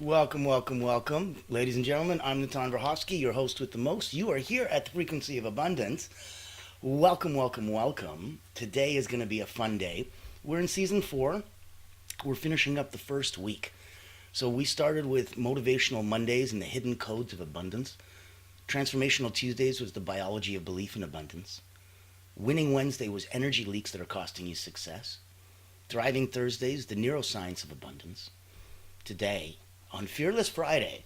Welcome, welcome, welcome. Ladies and gentlemen, I'm Natan Verhofsky, your host with the most. You are here at the Frequency of Abundance. Welcome, welcome, welcome. Today is going to be a fun day. We're in season 4. We're finishing up the first week. So we started with Motivational Mondays and the Hidden Codes of Abundance. Transformational Tuesdays was the biology of belief in abundance. Winning Wednesday was energy leaks that are costing you success. Thriving Thursdays, the neuroscience of abundance. Today, on Fearless Friday,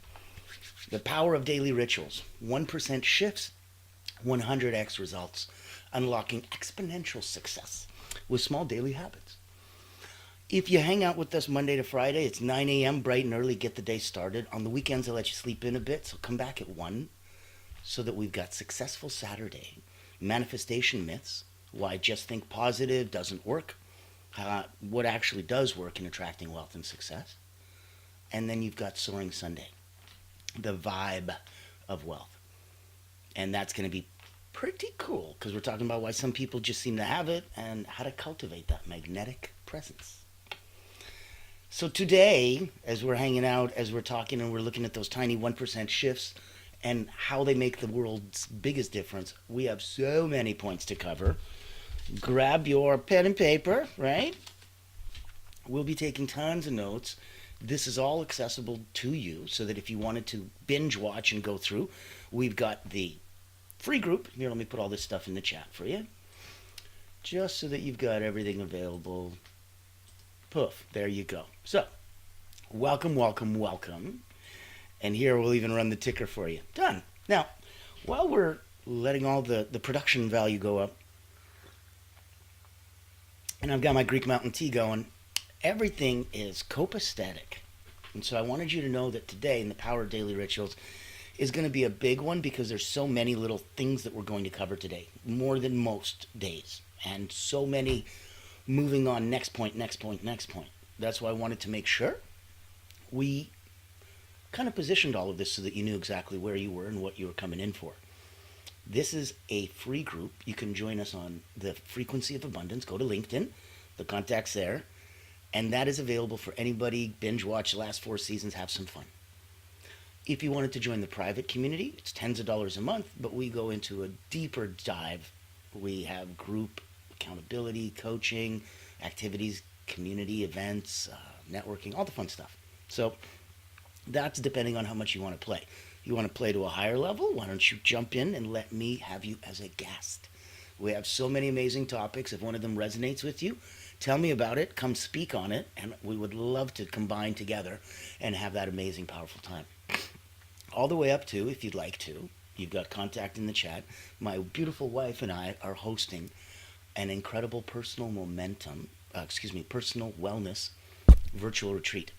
the power of daily rituals, 1% shifts, 100x results, unlocking exponential success with small daily habits. If you hang out with us Monday to Friday, it's 9 a.m., bright and early, get the day started. On the weekends, I'll let you sleep in a bit, so come back at 1 so that we've got Successful Saturday, Manifestation Myths, Why Just Think Positive Doesn't Work, what actually does work in attracting wealth and success. And then you've got Soaring Sunday, the vibe of wealth. And that's going to be pretty cool because we're talking about why some people just seem to have it and how to cultivate that magnetic presence. So today, as we're hanging out, as we're talking and we're looking at those tiny 1% shifts and how they make the world's biggest difference, we have so many points to cover. Grab your pen and paper, right? We'll be taking tons of notes. This is all accessible to you so that if you wanted to binge watch and go through, we've got the free group. Here, let me put all this stuff in the chat for you. Just so that you've got everything available. Poof, there you go. So, welcome, welcome, welcome. And here we'll even run the ticker for you. Done. Now, while we're letting all the production value go up, and I've got my Greek Mountain Tea going, everything is copacetic. And so I wanted you to know that today in the Power of Daily Rituals is going to be a big one because there's so many little things that we're going to cover today, more than most days, and so many moving on next point, next point, next point. That's why I wanted to make sure we kind of positioned all of this so that you knew exactly where you were and what you were coming in for. This is a free group. You can join us on the Frequency of Abundance. Go to LinkedIn, the contact's there. And that is available for anybody. Binge watch the last 4 seasons, have some fun. If you wanted to join the private community, it's tens of dollars a month, but we go into a deeper dive. We have group accountability, coaching, activities, community events, networking, all the fun stuff. So that's depending on how much you want to play. If you want to play to a higher level, why don't you jump in and let me have you as a guest? We have so many amazing topics. If one of them resonates with you, tell me about it, come speak on it, and we would love to combine together and have that amazing, powerful time. All the way up to, if you'd like to, you've got contact in the chat. My beautiful wife and I are hosting an incredible personal wellness virtual retreat.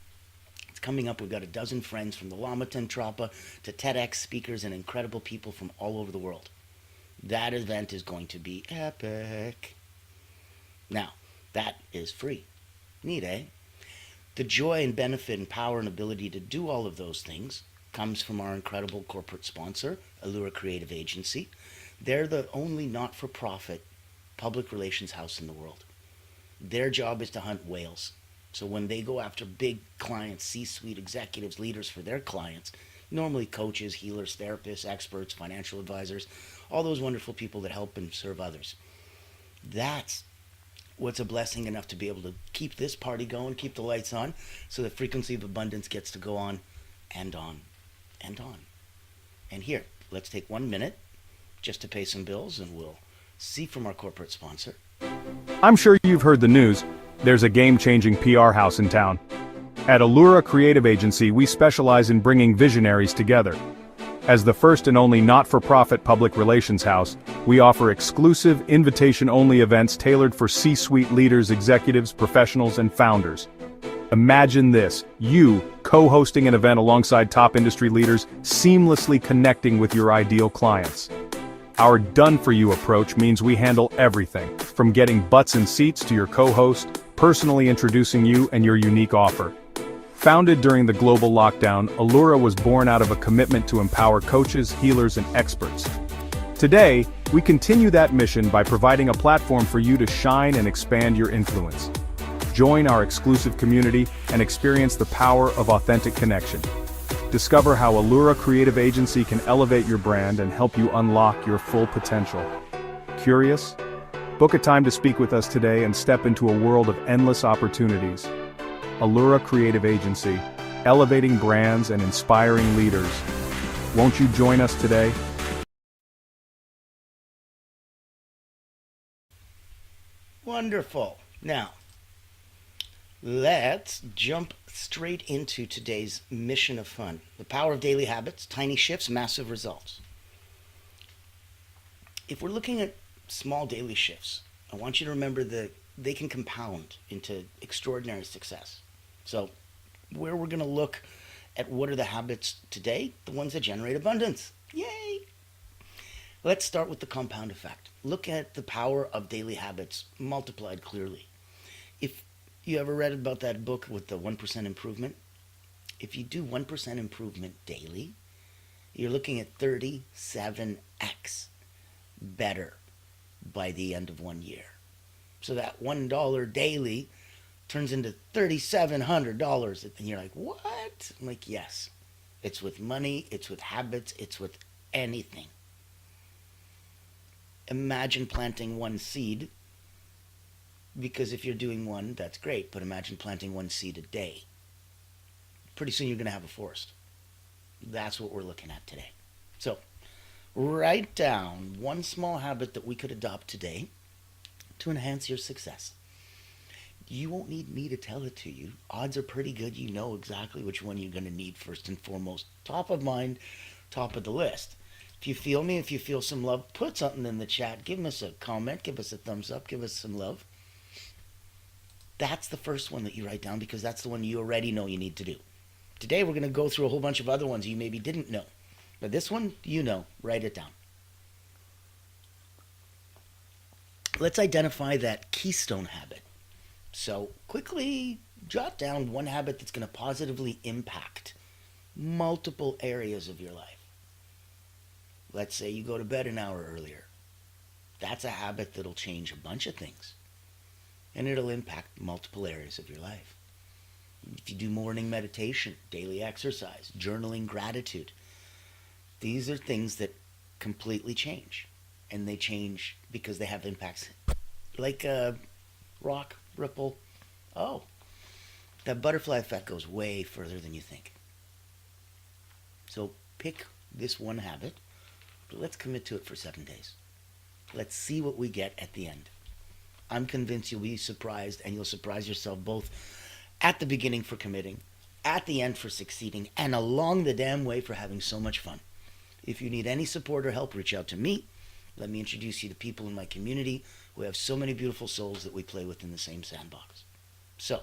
It's coming up. We've got a dozen friends from the Lama Tentrapa to TEDx speakers and incredible people from all over the world. That event is going to be epic. Now, that is free. Neat, eh? The joy and benefit and power and ability to do all of those things comes from our incredible corporate sponsor, Allura Creative Agency. They're the only not-for-profit public relations house in the world. Their job is to hunt whales. So when they go after big clients, C-suite executives, leaders for their clients, normally coaches, healers, therapists, experts, financial advisors, all those wonderful people that help and serve others. That's what's a blessing enough to be able to keep this party going, keep the lights on, so the Frequency of Abundance gets to go on and on and on. And here, let's take 1 minute just to pay some bills, and we'll see from our corporate sponsor. I'm sure you've heard the news. There's a game-changing PR house in town. At Allura Creative Agency, we specialize in bringing visionaries together. As the first and only not-for-profit public relations house, we offer exclusive, invitation-only events tailored for C-suite leaders, executives, professionals, and founders. Imagine this, you co-hosting an event alongside top industry leaders, seamlessly connecting with your ideal clients. Our done-for-you approach means we handle everything, from getting butts in seats to your co-host, personally introducing you and your unique offer. Founded during the global lockdown, Allura was born out of a commitment to empower coaches, healers, and experts. Today, we continue that mission by providing a platform for you to shine and expand your influence. Join our exclusive community and experience the power of authentic connection. Discover how Allura Creative Agency can elevate your brand and help you unlock your full potential. Curious? Book a time to speak with us today and step into a world of endless opportunities. Allura Creative Agency, elevating brands and inspiring leaders. Won't you join us today? Wonderful. Now, let's jump straight into today's mission of fun. The power of daily habits, tiny shifts, massive results. If we're looking at small daily shifts, I want you to remember that they can compound into extraordinary success. So, where we're going to look at what are the habits today, the ones that generate abundance. Yay! Let's start with the compound effect. Look at the power of daily habits multiplied clearly. If you ever read about that book with the 1% improvement, if you do 1% improvement daily, you're looking at 37x better by the end of 1 year. So that $1 daily turns into $3,700. And you're like, what? I'm like, yes. It's with money, it's with habits, it's with anything. Imagine planting one seed, because if you're doing one, that's great, but imagine planting one seed a day. Pretty soon you're going to have a forest. That's what we're looking at today. So, write down one small habit that we could adopt today to enhance your success. You won't need me to tell it to you. Odds are pretty good you know exactly which one you're going to need first and foremost. Top of mind, top of the list. If you feel me, if you feel some love, put something in the chat. Give us a comment, give us a thumbs up, give us some love. That's the first one that you write down because that's the one you already know you need to do. Today we're going to go through a whole bunch of other ones you maybe didn't know. But this one, you know, write it down. Let's identify that keystone habit. So quickly jot down one habit that's going to positively impact multiple areas of your life. Let's say you go to bed an hour earlier. That's a habit that'll change a bunch of things. And it'll impact multiple areas of your life. If you do morning meditation, daily exercise, journaling gratitude, these are things that completely change. And they change because they have impacts like a rock, ripple. Oh, that butterfly effect goes way further than you think. So pick this one habit, but let's commit to it for 7 days. Let's see what we get at the end. I'm convinced you'll be surprised, and you'll surprise yourself both at the beginning for committing, at the end for succeeding, and along the damn way for having so much fun. If you need any support or help, reach out to me. Let me introduce you to people in my community who have so many beautiful souls that we play with in the same sandbox. So,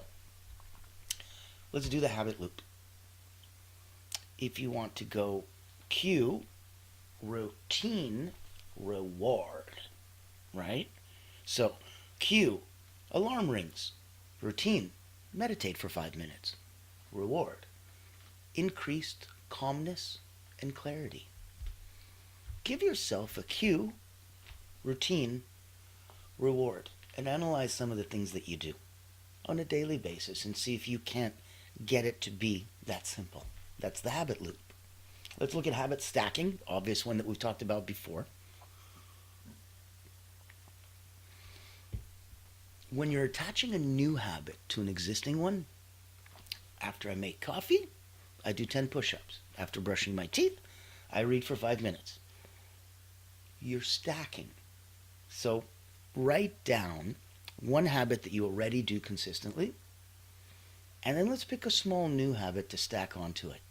let's do the habit loop. If you want to go cue, routine, reward, right? So, cue, alarm rings. Routine, meditate for 5 minutes. Reward, increased calmness and clarity. Give yourself a cue, routine, reward, and analyze some of the things that you do on a daily basis and see if you can't get it to be that simple. That's the habit loop. Let's look at habit stacking, obvious one that we've talked about before. When you're attaching a new habit to an existing one, after I make coffee, I do 10 push-ups. After brushing my teeth, I read for 5 minutes. You're stacking. So write down one habit that you already do consistently, and then let's pick a small new habit to stack onto it.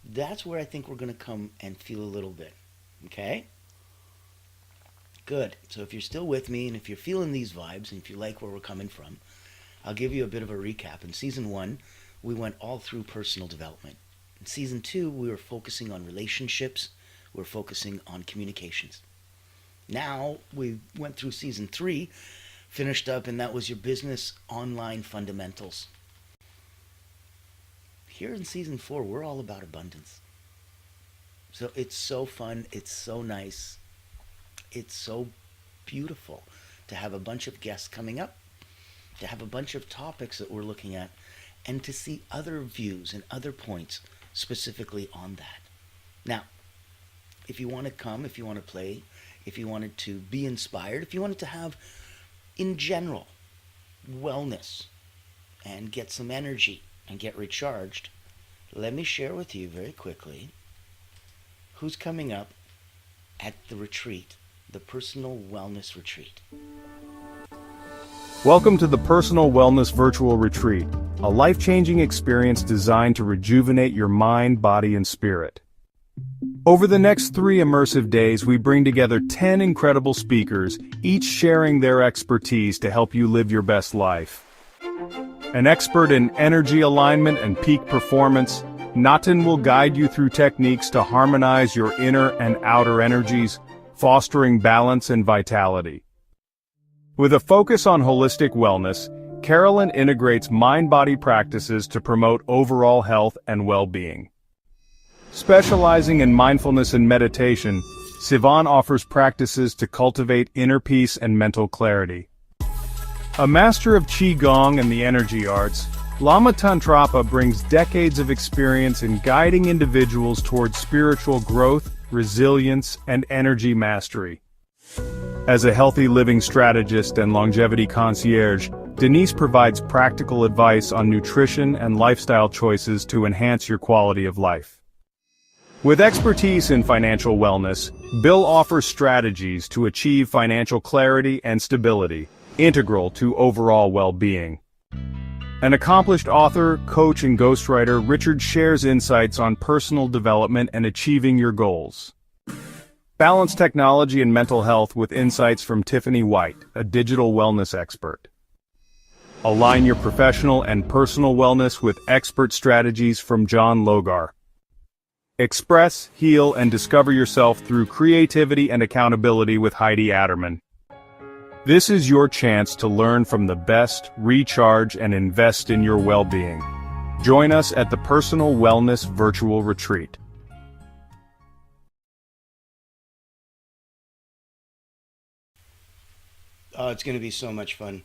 That's where I think we're going to come and feel a little bit. Okay? Good. So if you're still with me, and if you're feeling these vibes, and if you like where we're coming from, I'll give you a bit of a recap. In Season 1, we went all through personal development. In Season 2, we were focusing on relationships. We're focusing on communications. Now, we went through Season 3, finished up, and that was your business online fundamentals. Here in Season 4, we're all about abundance. So it's so fun. It's so nice. It's so beautiful to have a bunch of guests coming up to have a bunch of topics that we're looking at, and to see other views and other points specifically on that. Now, if you want to come, if you want to play, if you wanted to be inspired, if you wanted to have, in general, wellness and get some energy and get recharged, let me share with you very quickly who's coming up at the retreat, the Personal Wellness Retreat. Welcome to the Personal Wellness Virtual Retreat, a life-changing experience designed to rejuvenate your mind, body, and spirit. Over the next 3 immersive days, we bring together 10 incredible speakers, each sharing their expertise to help you live your best life. An expert in energy alignment and peak performance, Natin will guide you through techniques to harmonize your inner and outer energies, fostering balance and vitality. With a focus on holistic wellness, Carolyn integrates mind-body practices to promote overall health and well-being. Specializing in mindfulness and meditation, Sivan offers practices to cultivate inner peace and mental clarity. A master of Qigong and the energy arts, Lama Tantrapa brings decades of experience in guiding individuals towards spiritual growth, resilience, and energy mastery. As a healthy living strategist and longevity concierge, Denise provides practical advice on nutrition and lifestyle choices to enhance your quality of life. With expertise in financial wellness, Bill offers strategies to achieve financial clarity and stability, integral to overall well-being. An accomplished author, coach, and ghostwriter, Richard shares insights on personal development and achieving your goals. Balance technology and mental health with insights from Tiffany White, a digital wellness expert. Align your professional and personal wellness with expert strategies from John Logar. Express, heal, and discover yourself through creativity and accountability with Heidi Adderman. This is your chance to learn from the best, recharge, and invest in your well-being. Join us at the Personal Wellness Virtual Retreat. Oh, it's going to be so much fun.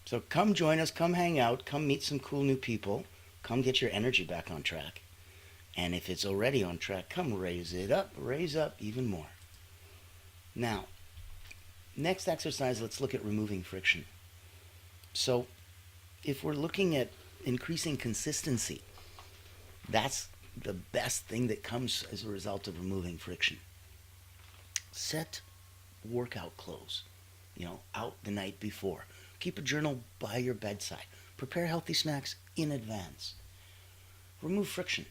So come join us, come hang out, come meet some cool new people, come get your energy back on track. And if it's already on track, come raise up even more. Now, next exercise, let's look at removing friction. So if we're looking at increasing consistency, that's the best thing that comes as a result of removing friction. Set workout clothes, out the night before. Keep a journal by your bedside. Prepare healthy snacks in advance. Remove friction.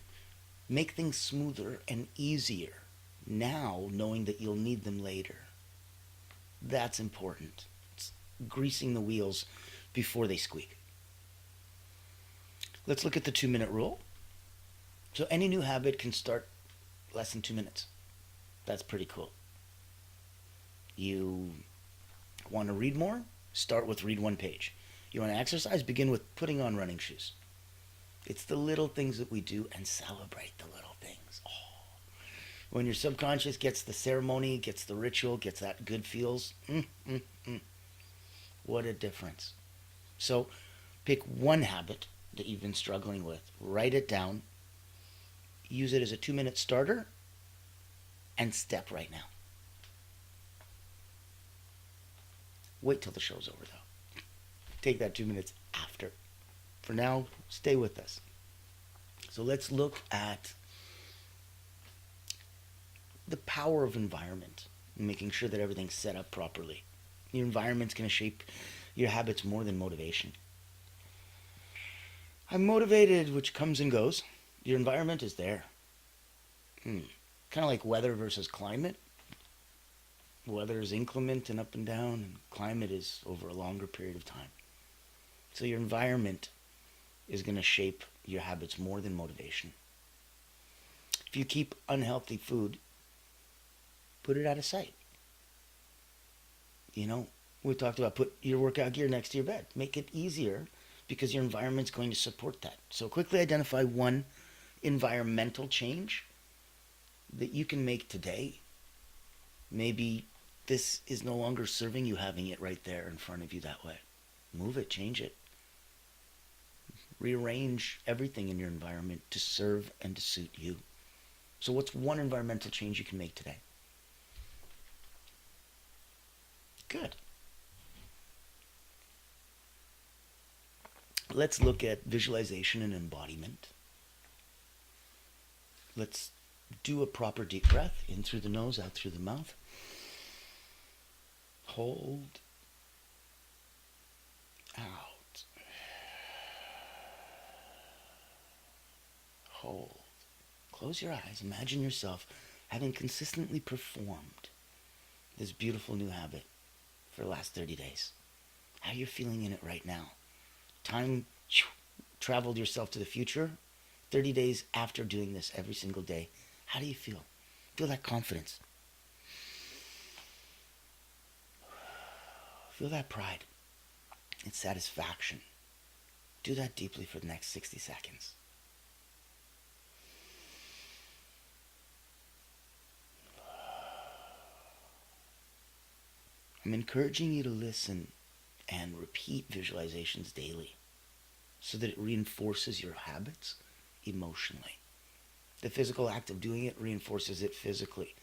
Make things smoother and easier now, knowing that you'll need them later. That's important. It's greasing the wheels before they squeak. Let's look at the 2-minute rule. So any new habit can start less than 2 minutes. That's pretty cool. You want to read more? Start with read 1 page. You want to exercise? Begin with putting on running shoes. It's the little things that we do, and celebrate the little things. Oh. When your subconscious gets the ceremony, gets the ritual, gets that good feels, what a difference. So pick one habit that you've been struggling with, write it down, use it as a 2-minute starter, and step right now. Wait till the show's over, though. Take that 2 minutes after. For now, stay with us. So let's look at the power of environment, making sure that everything's set up properly. Your environment's going to shape your habits more than motivation. I'm motivated, which comes and goes. Your environment is there. Kind of like weather versus climate. Weather is inclement and up and down, and climate is over a longer period of time. So your environment is going to shape your habits more than motivation. If you keep unhealthy food, put it out of sight. We talked about put your workout gear next to your bed. Make it easier because your environment's going to support that. So quickly identify one environmental change that you can make today. Maybe this is no longer serving you having it right there in front of you that way. move it, change it. Rearrange everything in your environment to serve and to suit you. So what's one environmental change you can make today? Good. Let's look at visualization and embodiment. Let's do a proper deep breath, in through the nose, out through the mouth. Hold. Out. Hold. Close your eyes. Imagine yourself having consistently performed this beautiful new habit for the last 30 days. How you're feeling in it right now. Time traveled yourself to the future. 30 days after doing this every single day. How do you feel? Feel that confidence. Feel that pride. It's satisfaction. Do that deeply for the next 60 seconds. I'm encouraging you to listen and repeat visualizations daily so that it reinforces your habits emotionally. The physical act of doing it reinforces it physically.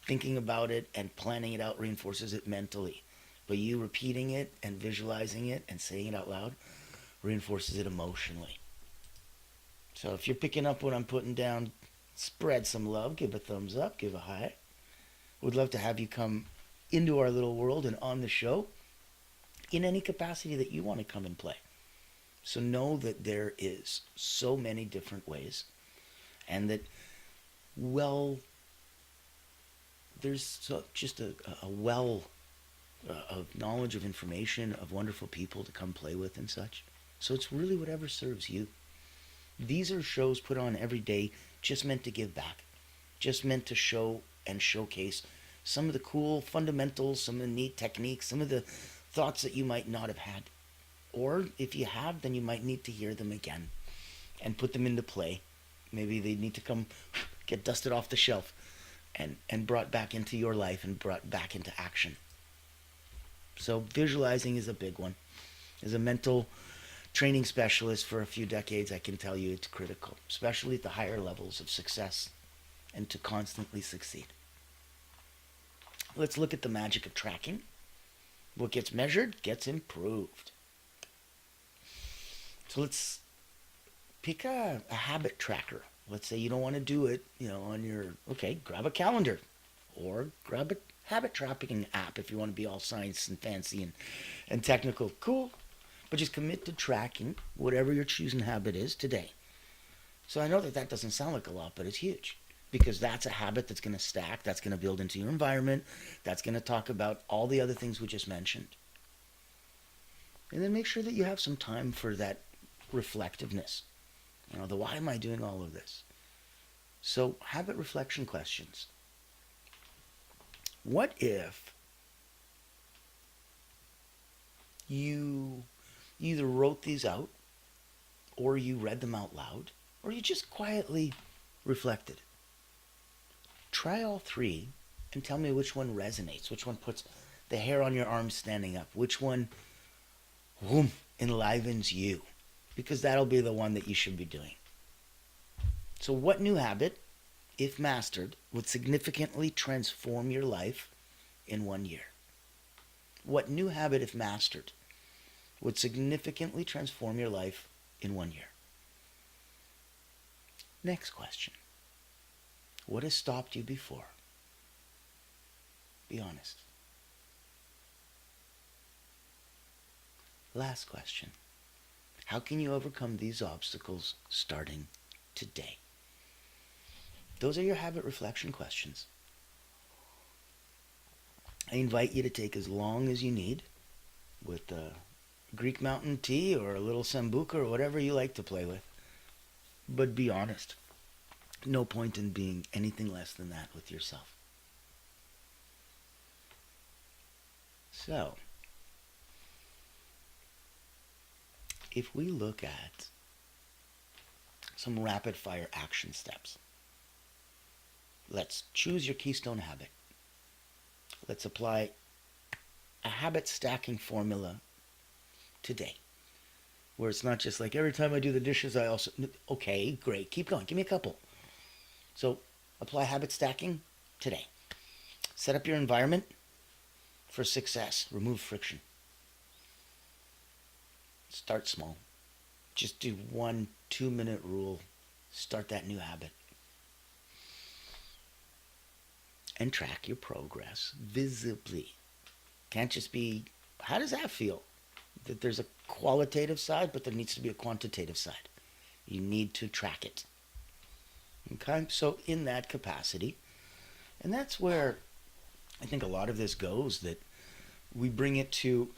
Thinking about it and planning it out reinforces it mentally. But you repeating it and visualizing it and saying it out loud reinforces it emotionally. So if you're picking up what I'm putting down, spread some love, give a thumbs up, give a hi. We'd love to have you come into our little world and on the show in any capacity that you want to come and play. So know that there is so many different ways, and that, well, there's just a well of knowledge, of information, of wonderful people to come play with and such. So it's really whatever serves you. These are shows put on every day just meant to give back, just meant to show and showcase some of the cool fundamentals, some of the neat techniques, some of the thoughts that you might not have had. Or if you have, then you might need to hear them again and put them into play. Maybe they need to come get dusted off the shelf and brought back into your life and brought back into action. So visualizing is a big one. As a mental training specialist for a few decades, I can tell you it's critical, especially at the higher levels of success and to constantly succeed. Let's look at the magic of tracking. What gets measured gets improved. So let's pick a habit tracker. Let's say you don't want to do it, on your, grab a calendar or grab a habit tracking app if you want to be all science and fancy and technical. Cool. But just commit to tracking whatever your choosing habit is today. So I know that doesn't sound like a lot, but it's huge. Because that's a habit that's going to stack, that's going to build into your environment, that's going to talk about all the other things we just mentioned. And then make sure that you have some time for that reflectiveness. The why am I doing all of this? So habit reflection questions. What if you either wrote these out, or you read them out loud, or you just quietly reflected? Try all three and tell me which one resonates, which one puts the hair on your arms standing up, which one enlivens you, because that'll be the one that you should be doing. So what new habit, if mastered, would significantly transform your life in 1 year? What new habit, if mastered, would significantly transform your life in 1 year? Next question. What has stopped you before? Be honest. Last question. How can you overcome these obstacles starting today? Those are your habit reflection questions. I invite you to take as long as you need with a Greek mountain tea or a little sambuca or whatever you like to play with. But be honest. No point in being anything less than that with yourself. So, if we look at some rapid fire action steps, let's choose your keystone habit. Let's apply a habit stacking formula today. Where it's not just like every time I do the dishes, I also. Okay, great. Keep going. Give me a couple. So apply habit stacking today. Set up your environment for success. Remove friction. Start small. Just do 1 2 minute rule. Start that new habit. And track your progress visibly. Can't just be, how does that feel? That there's a qualitative side, but there needs to be a quantitative side. You need to track it. Okay? So in that capacity, and that's where I think a lot of this goes, that we bring it to,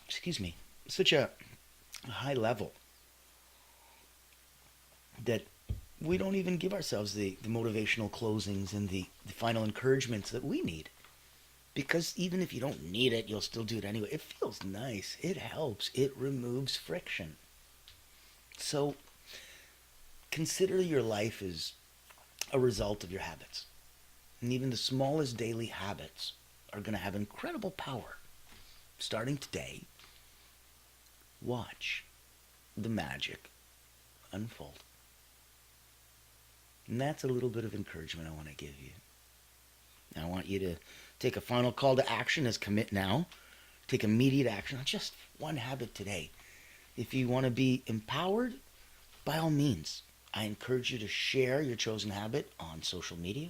excuse me, such a high level that we don't even give ourselves the motivational closings and the final encouragements that we need. Because even if you don't need it, you'll still do it anyway. It feels nice. It helps. It removes friction. So consider your life as a result of your habits. And even the smallest daily habits are going to have incredible power. Starting today, watch the magic unfold. And that's a little bit of encouragement I want to give you. Now I want you to take a final call to action as commit now. Take immediate action on just one habit today. If you want to be empowered, by all means, I encourage you to share your chosen habit on social media.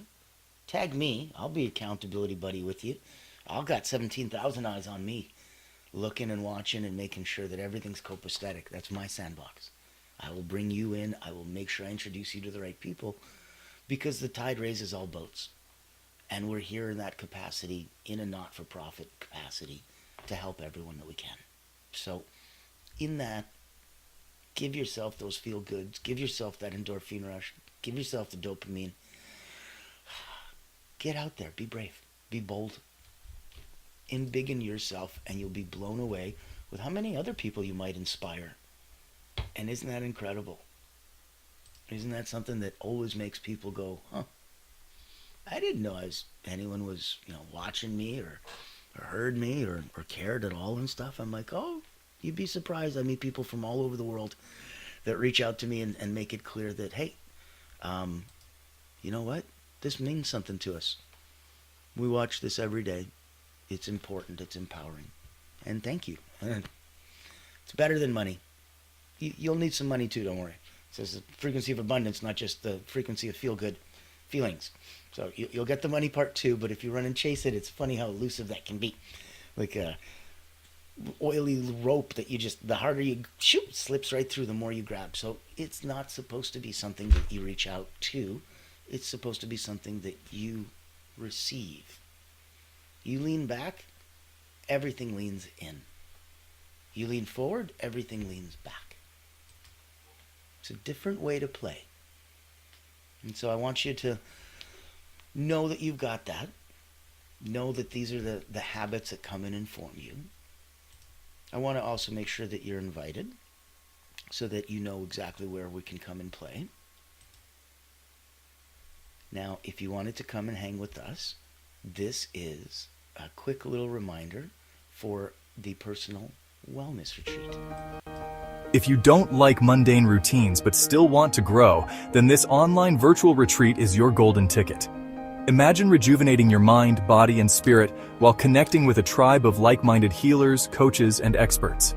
Tag me. I'll be accountability buddy with you. I've got 17,000 eyes on me, looking and watching and making sure that everything's copacetic. That's my sandbox. I will bring you in. I will make sure I introduce you to the right people, because the tide raises all boats. And we're here in that capacity, in a not-for-profit capacity, to help everyone that we can. So in that, give yourself those feel-goods. Give yourself that endorphin rush. Give yourself the dopamine. Get out there. Be brave. Be bold. Embiggen yourself, and you'll be blown away with how many other people you might inspire. And isn't that incredible? Isn't that something that always makes people go, huh? I didn't know anyone was, watching me or heard me or cared at all and stuff. I'm like, oh, you'd be surprised. I meet people from all over the world that reach out to me and make it clear that, hey, you know what? This means something to us. We watch this every day. It's important. It's empowering. And thank you. It's better than money. You'll need some money too, don't worry. It says the frequency of abundance, not just the frequency of feel-good feelings. So you'll get the money part too, but if you run and chase it, it's funny how elusive that can be. Like a oily rope that the harder you shoot, slips right through the more you grab. So it's not supposed to be something that you reach out to. It's supposed to be something that you receive. You lean back, everything leans in. You lean forward, everything leans back. It's a different way to play. And so I want you to know that you've got that. Know that these are the habits that come and inform you. I want to also make sure that you're invited so that you know exactly where we can come and play. Now, if you wanted to come and hang with us, this is a quick little reminder for the personal wellness retreat. If you don't like mundane routines but still want to grow, then this online virtual retreat is your golden ticket. Imagine rejuvenating your mind, body, and spirit while connecting with a tribe of like-minded healers, coaches, and experts.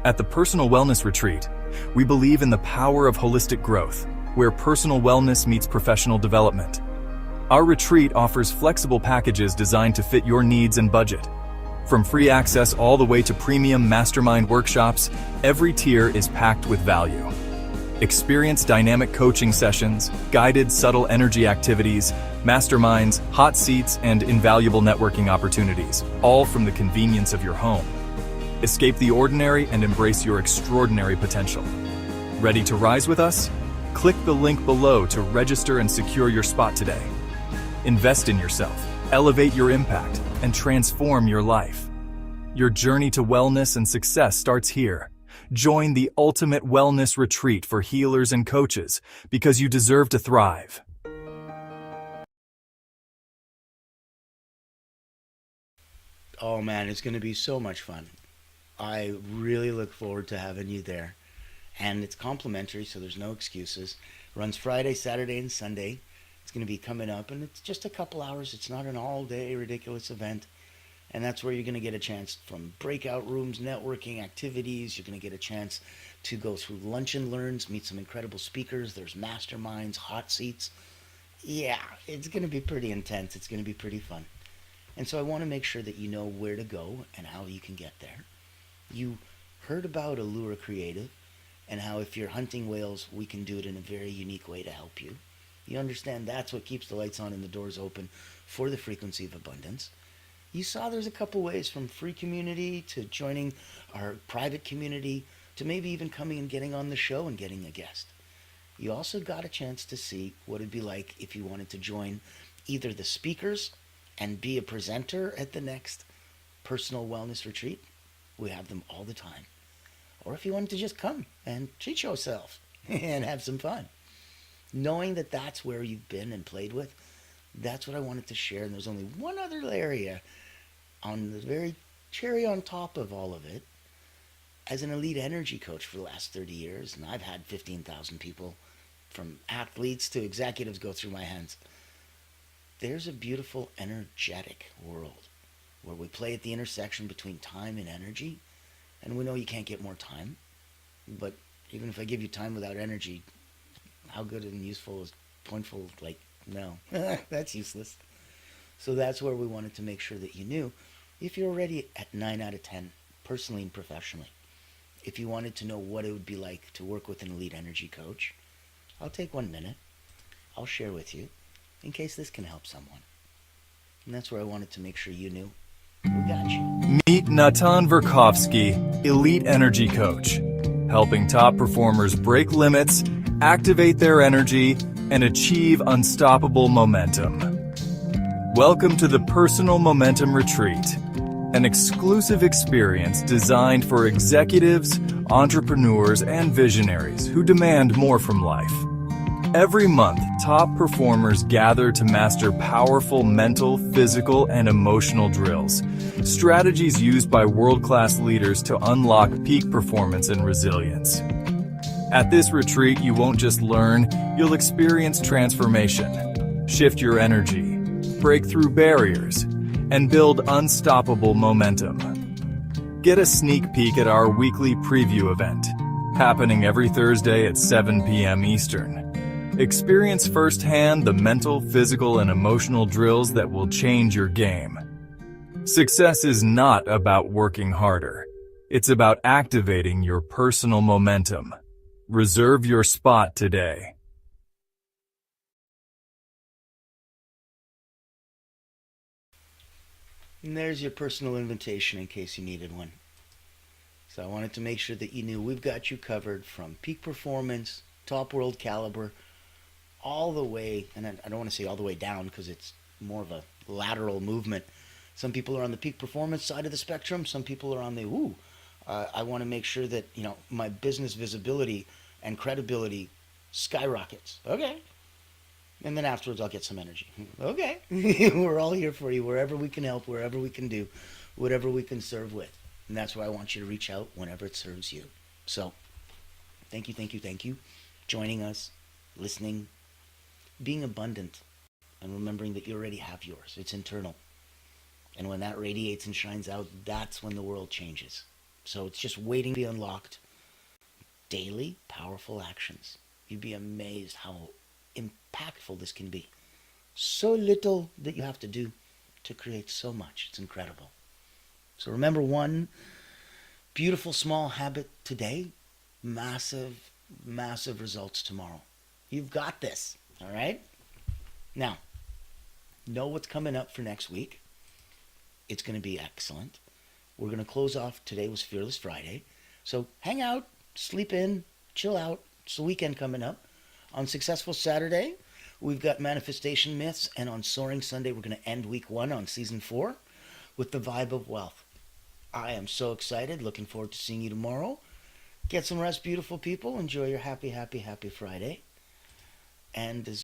At the Personal Wellness Retreat, we believe in the power of holistic growth, where personal wellness meets professional development. Our retreat offers flexible packages designed to fit your needs and budget. From free access all the way to premium mastermind workshops, every tier is packed with value. Experience dynamic coaching sessions, guided subtle energy activities, masterminds, hot seats, and invaluable networking opportunities, all from the convenience of your home. Escape the ordinary and embrace your extraordinary potential. Ready to rise with us? Click the link below to register and secure your spot today. Invest in yourself, elevate your impact, and transform your life. Your journey to wellness and success starts here. Join the ultimate wellness retreat for healers and coaches, because you deserve to thrive. Oh man, it's going to be so much fun. I really look forward to having you there. And it's complimentary, so there's no excuses. Runs Friday, Saturday, and Sunday. It's going to be coming up, and it's just a couple hours. It's not an all day ridiculous event. And that's where you're going to get a chance from breakout rooms, networking activities. You're going to get a chance to go through lunch and learns, meet some incredible speakers. There's masterminds, hot seats. Yeah, it's going to be pretty intense. It's going to be pretty fun. And so I want to make sure that you know where to go and how you can get there. You heard about Allura Creative and how if you're hunting whales, we can do it in a very unique way to help you. You understand that's what keeps the lights on and the doors open for the frequency of abundance. You saw there's a couple ways from free community to joining our private community to maybe even coming and getting on the show and getting a guest. You also got a chance to see what it'd be like if you wanted to join either the speakers and be a presenter at the next personal wellness retreat. We have them all the time. Or if you wanted to just come and treat yourself and have some fun. Knowing that that's where you've been and played with, that's what I wanted to share. And there's only one other area on the very cherry on top of all of it. As an elite energy coach for the last 30 years, and I've had 15,000 people from athletes to executives go through my hands, there's a beautiful energetic world where we play at the intersection between time and energy. And we know you can't get more time, but even if I give you time without energy, how good and useful is pointful? Like, no, that's useless. So that's where we wanted to make sure that you knew if you're already at 9 out of 10, personally and professionally. If you wanted to know what it would be like to work with an elite energy coach, I'll take 1 minute. I'll share with you in case this can help someone. And that's where I wanted to make sure you knew. We got you. Meet Natan Verkovsky, Elite Energy Coach, helping top performers break limits, activate their energy, and achieve unstoppable momentum. Welcome to the Personal Momentum Retreat, an exclusive experience designed for executives, entrepreneurs, and visionaries who demand more from life. Every month, top performers gather to master powerful mental, physical, and emotional drills, strategies used by world-class leaders to unlock peak performance and resilience. At this retreat, you won't just learn, you'll experience transformation, shift your energy, break through barriers, and build unstoppable momentum. Get a sneak peek at our weekly preview event, happening every Thursday at 7 p.m. Eastern. Experience firsthand the mental, physical, and emotional drills that will change your game. Success is not about working harder. It's about activating your personal momentum. Reserve your spot today. And there's your personal invitation in case you needed one. So I wanted to make sure that you knew we've got you covered from peak performance, top world caliber, all the way, and I don't want to say all the way down because it's more of a lateral movement. Some people are on the peak performance side of the spectrum. Some people are on the, I want to make sure that, my business visibility and credibility skyrockets. Okay. And then afterwards I'll get some energy. Okay. We're all here for you wherever we can help, wherever we can do, whatever we can serve with. And that's why I want you to reach out whenever it serves you. So, thank you. Joining us, listening, being abundant, and remembering that you already have yours. It's internal. And when that radiates and shines out, that's when the world changes. So it's just waiting to be unlocked. Daily, powerful actions. You'd be amazed how impactful this can be. So little that you have to do to create so much. It's incredible. So remember one beautiful small habit today, massive results tomorrow. You've got this. All right? Now, know what's coming up for next week. It's going to be excellent. We're going to close off. Today was Fearless Friday. So hang out, sleep in, chill out. It's the weekend coming up. On Successful Saturday, we've got Manifestation Myths. And on Soaring Sunday, we're going to end week 1 on season 4 with the Vibe of Wealth. I am so excited. Looking forward to seeing you tomorrow. Get some rest, beautiful people. Enjoy your happy Friday. And as